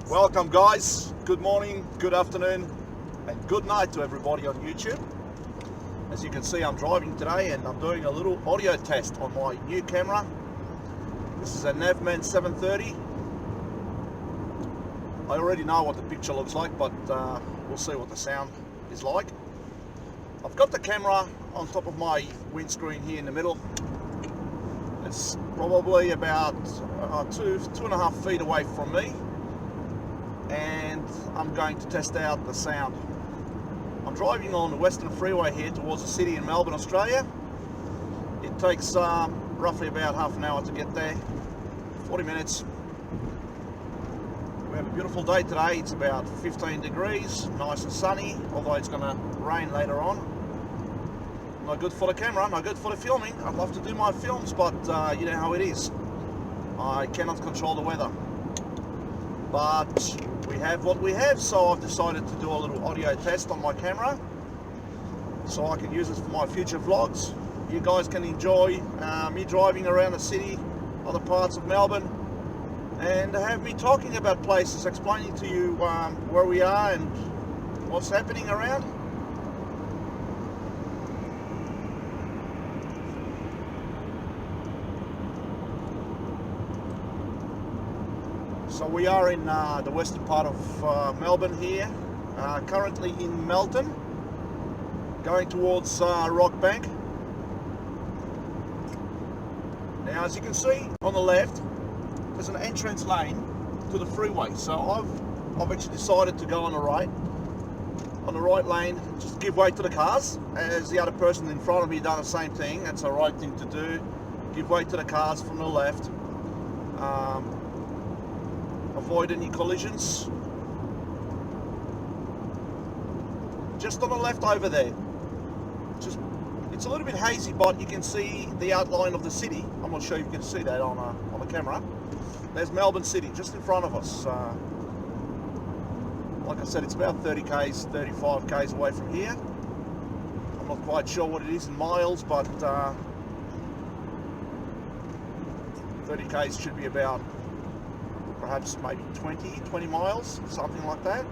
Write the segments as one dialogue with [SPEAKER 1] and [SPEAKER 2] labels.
[SPEAKER 1] Welcome guys, good morning, good afternoon and good night to everybody on YouTube. As you can see, I'm driving today and I'm doing a little audio test on my new camera. This is a Navman 730. I already know what the picture looks like, but we'll see what the sound is like. I've got the camera on top of my windscreen here in the middle. It's probably about 2.5 feet away from me, and I'm going to test out the sound. I'm driving on the Western Freeway here towards the city in Melbourne, Australia. It takes roughly about half an hour to get there, 40 minutes. We have a beautiful day today. It's about 15 degrees, nice and sunny, although it's going to rain later on. No good for the camera, no good for the filming. I'd love to do my films, but you know how it is. I cannot control the weather. But we have what we have, so I've decided to do a little audio test on my camera so I can use it for my future vlogs. You guys can enjoy me driving around the city, other parts of Melbourne, and have me talking about places, explaining to you where we are and what's happening around. So we are in the western part of Melbourne here, currently in Melton, going towards Rockbank. Now, as you can see on the left, there's an entrance lane to the freeway. So I've actually decided to go on the right lane, just give way to the cars, as the other person in front of me done the same thing. That's the right thing to do. Give way to the cars from the left. Avoid any collisions. Just on the left over there. It's a little bit hazy, but you can see the outline of the city. I'm not sure if you can see that on the camera. There's Melbourne City just in front of us. Like I said, it's about 30 k's, 35 k's away from here. I'm not quite sure what it is in miles, but 30 k's should be about perhaps maybe 20 miles, something like that.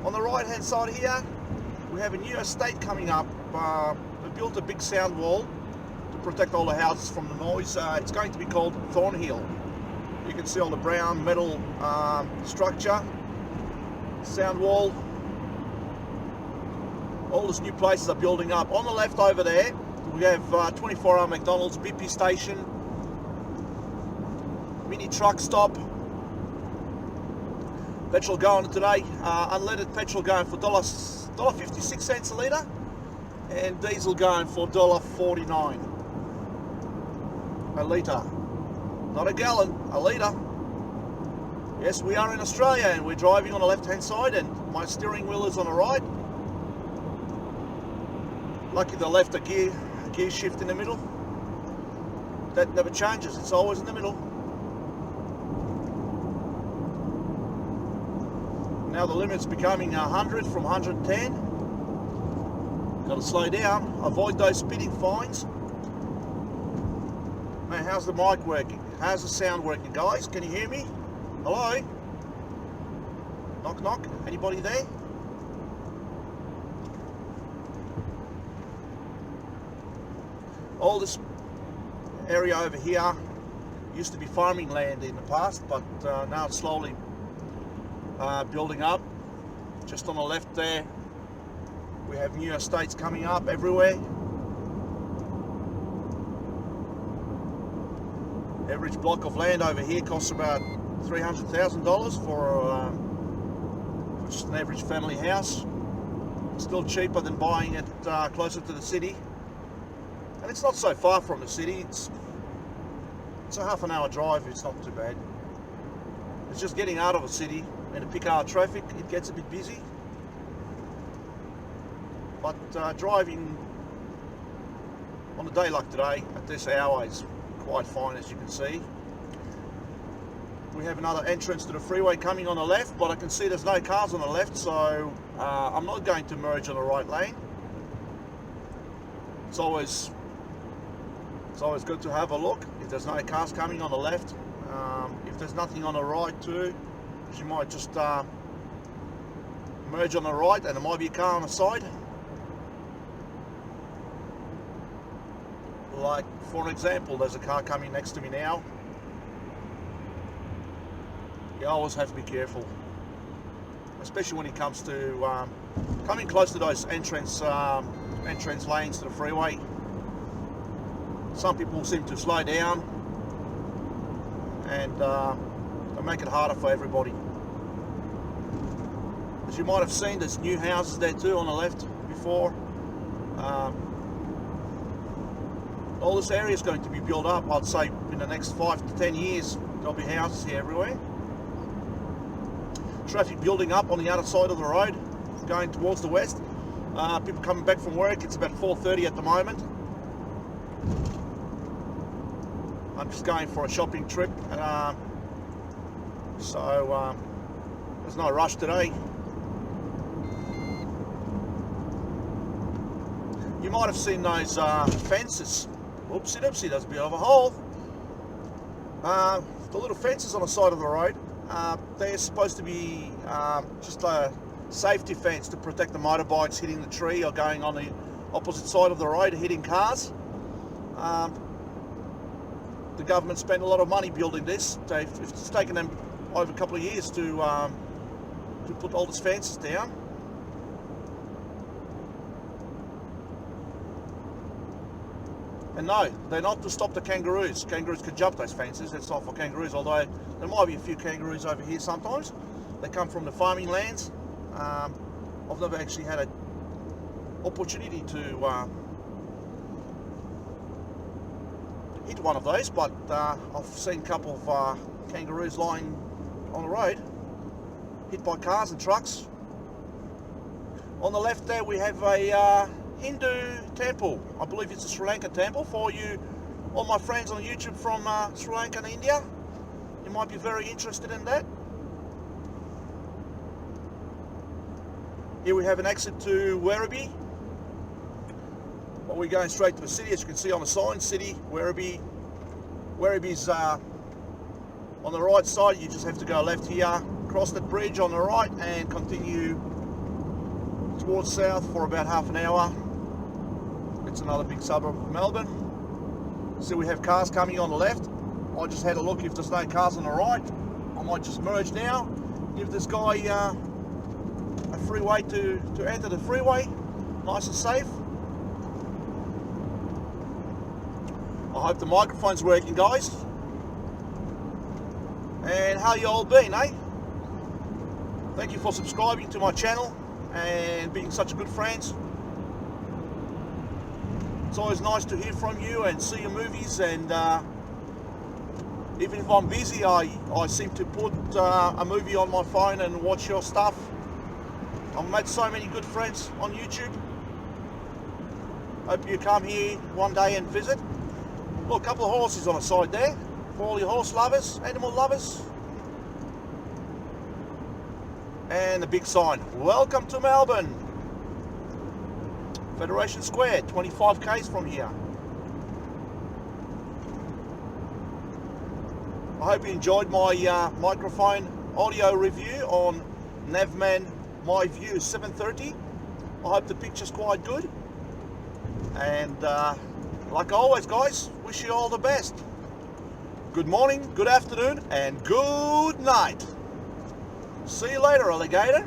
[SPEAKER 1] On the right hand side here, we have a new estate coming up. They built a big sound wall to protect all the houses from the noise. It's going to be called Thornhill. You can see all the brown metal structure, sound wall. All these new places are building up. On the left over there, we have 24-hour McDonald's, BP station, mini truck stop. Petrol going today, unleaded petrol going for $1.56 a litre, and diesel going for $1.49 a litre. Not a gallon, a litre. Yes, we are in Australia and we're driving on the left hand side and my steering wheel is on the right. Lucky the left a gear shift in the middle. That never changes, it's always in the middle. Now the limit's becoming 100 from 110. Got to slow down, avoid those speeding fines. Man, how's the mic working? How's the sound working, guys? Can you hear me? Hello? Knock knock, anybody there? All this area over here used to be farming land in the past, but now it's slowly building up. Just on the left there, we have new estates coming up everywhere. Average block of land over here costs about $300,000 for just an average family house. Still cheaper than buying it closer to the city, and it's not so far from the city. It's a half an hour drive. It's not too bad. It's just getting out of the city. In the peak hour traffic, it gets a bit busy, but driving on a day like today at this hour is quite fine. As you can see, we have another entrance to the freeway coming on the left, but I can see there's no cars on the left, so I'm not going to merge on the right lane. It's always good to have a look if there's no cars coming on the left. If there's nothing on the right too, because you might just merge on the right and there might be a car on the side. Like for an example, there's a car coming next to me now. You always have to be careful, especially when it comes to coming close to those entrance lanes to the freeway. Some people seem to slow down and they make it harder for everybody. As you might have seen, there's new houses there too on the left before. All this area is going to be built up. I'd say in the next 5 to 10 years there'll be houses here everywhere. Traffic building up on the other side of the road going towards the west. People coming back from work. It's about 4:30 at the moment. I'm just going for a shopping trip, so there's no rush today. You might have seen those fences. Oopsie doopsie, there's a bit of a hole. The little fences on the side of the road, they're supposed to be just a safety fence to protect the motorbikes hitting the tree or going on the opposite side of the road hitting cars. The government spent a lot of money building this. It's taken them over a couple of years to put all these fences down. And no, they're not to stop the kangaroos. Kangaroos can jump those fences. It's not for kangaroos, although there might be a few kangaroos over here sometimes. They come from the farming lands. I've never actually had an opportunity to hit one of those, but I've seen a couple of kangaroos lying on the road, hit by cars and trucks. On the left there we have a Hindu temple. I believe it's a Sri Lankan temple. For you, all my friends on YouTube from Sri Lanka and India, you might be very interested in that. Here we have an exit to Werribee. Well, we're going straight to the city, as you can see on the sign, City, Werribee. Werribee's on the right side. You just have to go left here, cross that bridge on the right and continue towards south for about half an hour. It's another big suburb of Melbourne. So we have cars coming on the left. I just had a look if there's no cars on the right. I might just merge now, give this guy a freeway to enter the freeway, nice and safe. I hope the microphone's working, guys. And how you all been, eh? Thank you for subscribing to my channel and being such good friends. It's always nice to hear from you and see your movies, and even if I'm busy, I seem to put a movie on my phone and watch your stuff. I've met so many good friends on YouTube. Hope you come here one day and visit. Look, a couple of horses on the side there for all your horse lovers, animal lovers. And the big sign, welcome to Melbourne. Federation Square, 25 k's from here. I hope you enjoyed my microphone audio review on Navman Mivue 730. I hope the picture's quite good. And like always, guys, wish you all the best. Good morning, good afternoon, and good night. See you later, alligator.